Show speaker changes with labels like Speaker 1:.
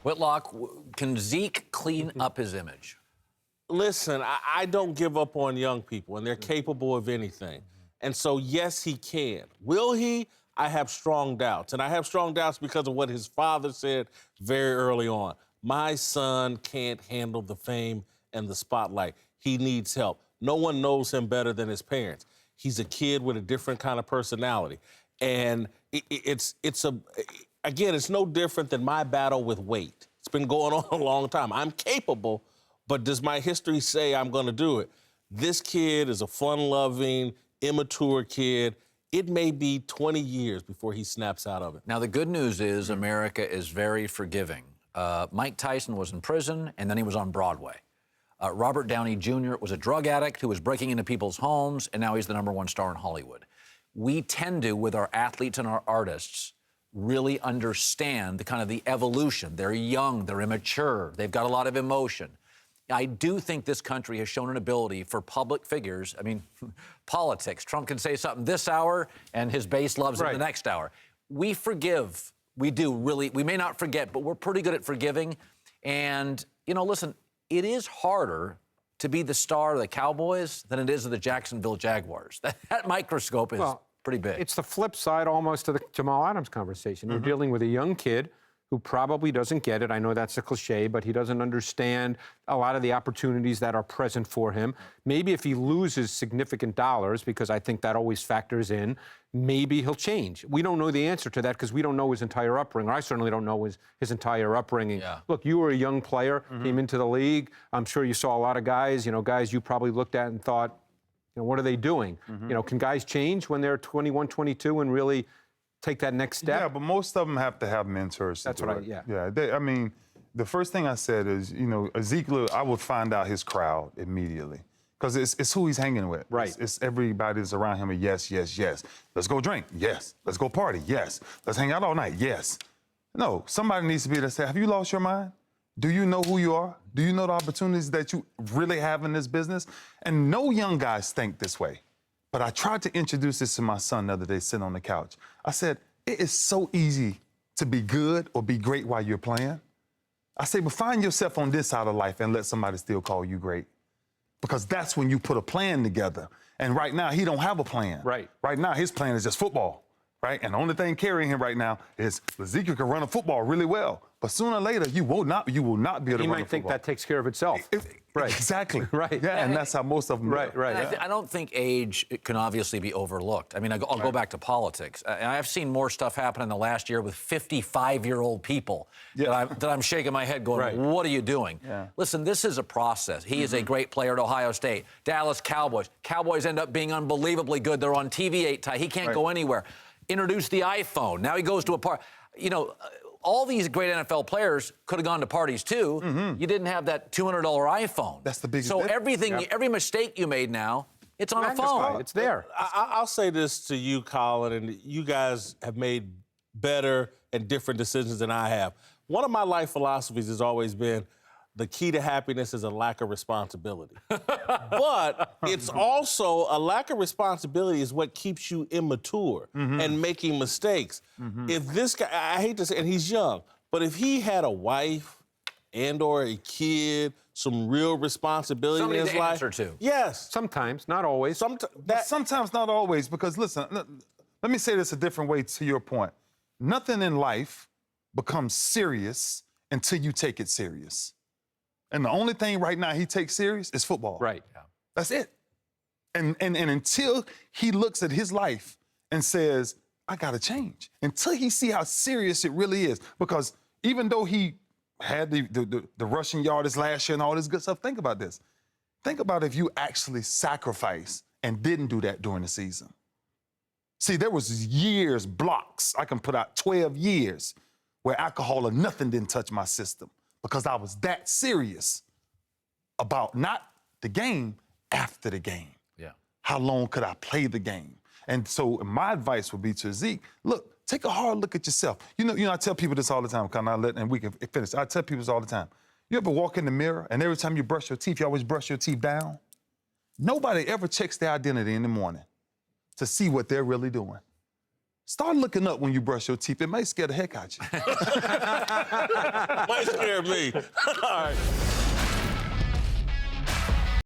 Speaker 1: Whitlock, can Zeke clean up his image?
Speaker 2: Listen, I don't give up on young people, and they're capable of anything. And so, yes, he can. Will he? I have strong doubts. And I have strong doubts because of what his father said very early on. My son can't handle the fame and the spotlight. He needs help. No one knows him better than his parents. He's a kid with a different kind of personality. And again, it's no different than my battle with weight. It's been going on a long time. I'm capable, but does my history say I'm going to do it? This kid is a fun-loving, immature kid. It may be 20 years before he snaps out of it.
Speaker 1: Now, the good news is America is very forgiving. Mike Tyson was in prison, and then he was on Broadway. Robert Downey Jr. was a drug addict who was breaking into people's homes, and now he's the #1 star in Hollywood. We tend to, with our athletes and our artists, really understand the kind of the evolution. They're young, they're immature, they've got a lot of emotion. I do think this country has shown an ability for public figures. I mean, politics. Trump can say something this hour, and his base loves him the next hour. We forgive. We do, really. We may not forget, but we're pretty good at forgiving. And, you know, listen, it is harder to be the star of the Cowboys than it is of the Jacksonville Jaguars. That microscope is pretty big.
Speaker 3: It's the flip side almost to the Jamal Adams conversation. We're dealing with a young kid who probably doesn't get it. I know that's a cliche, but he doesn't understand a lot of the opportunities that are present for him. Maybe if he loses significant dollars, because I think that always factors in, maybe he'll change. We don't know the answer to that because we don't know his entire upbringing. I certainly don't know his entire upbringing. Yeah. Look, you were a young player, came into the league. I'm sure you saw a lot of guys, guys you probably looked at and thought, what are they doing? Can guys change when they're 21, 22 and really take that next step?
Speaker 4: Yeah, but most of them have to have mentors.
Speaker 3: That's right, yeah.
Speaker 4: Yeah, I mean, the first thing I said is, Ezekiel, I would find out his crowd immediately because it's who he's hanging with.
Speaker 3: Right.
Speaker 4: It's everybody that's around him. Yes, yes, yes. Let's go drink. Yes. Let's go party. Yes. Let's hang out all night. Yes. No, somebody needs to be there to say, have you lost your mind? Do you know who you are? Do you know the opportunities that you really have in this business? And no young guys think this way. But I tried to introduce this to my son the other day sitting on the couch. I said, it is so easy to be good or be great while you're playing. I say, but find yourself on this side of life and let somebody still call you great. Because that's when you put a plan together. And right now, he don't have a plan.
Speaker 3: Right.
Speaker 4: Right now, his plan is just football, right? And the only thing carrying him right now is Ezekiel can run a football really well. But sooner or later, you will not be able to run a football.
Speaker 3: He might think that takes care of itself.
Speaker 4: Right. Exactly.
Speaker 3: Right.
Speaker 4: Yeah, and that's how most of them
Speaker 3: Right.
Speaker 1: I don't think age can obviously be overlooked. I mean, I'll go back to politics. I've seen more stuff happen in the last year with 55-year-old people that I'm shaking my head going, what are you doing? Yeah. Listen, this is a process. He is a great player at Ohio State. Dallas Cowboys. Cowboys end up being unbelievably good. They're on TV 8 times. He can't go anywhere. Introduce the iPhone. Now he goes to a party. All these great NFL players could have gone to parties too. You didn't have that $200 iPhone.
Speaker 4: That's the biggest.
Speaker 1: So every mistake you made now, it's on a phone.
Speaker 3: It's there.
Speaker 2: I'll say this to you, Colin, and you guys have made better and different decisions than I have. One of my life philosophies has always been the key to happiness is a lack of responsibility. But it's also a lack of responsibility is what keeps you immature and making mistakes. If this guy, I hate to say, and he's young, but if he had a wife and or a kid, some real responsibility in his life.
Speaker 1: Somebody to answer to.
Speaker 2: Yes.
Speaker 3: Sometimes, not always.
Speaker 4: Sometimes, not always, because listen, let me say this a different way to your point. Nothing in life becomes serious until you take it serious. And the only thing right now he takes serious is football.
Speaker 3: Right. Yeah.
Speaker 4: That's it. And until he looks at his life and says, I got to change, until he see how serious it really is. Because even though he had the rushing yardage last year and all this good stuff, think about this. Think about if you actually sacrificed and didn't do that during the season. See, there was years, blocks. I can put out 12 years where alcohol or nothing didn't touch my system. Because I was that serious about not the game, after the game. Yeah. How long could I play the game? And so my advice would be to Zeke, look, take a hard look at yourself. I tell people this all the time, and we can finish. I tell people this all the time. You ever walk in the mirror and every time you brush your teeth, you always brush your teeth down? Nobody ever checks their identity in the morning to see what they're really doing. start looking up when you brush your teeth. It may scare the heck out you.
Speaker 2: Might scare me. All right.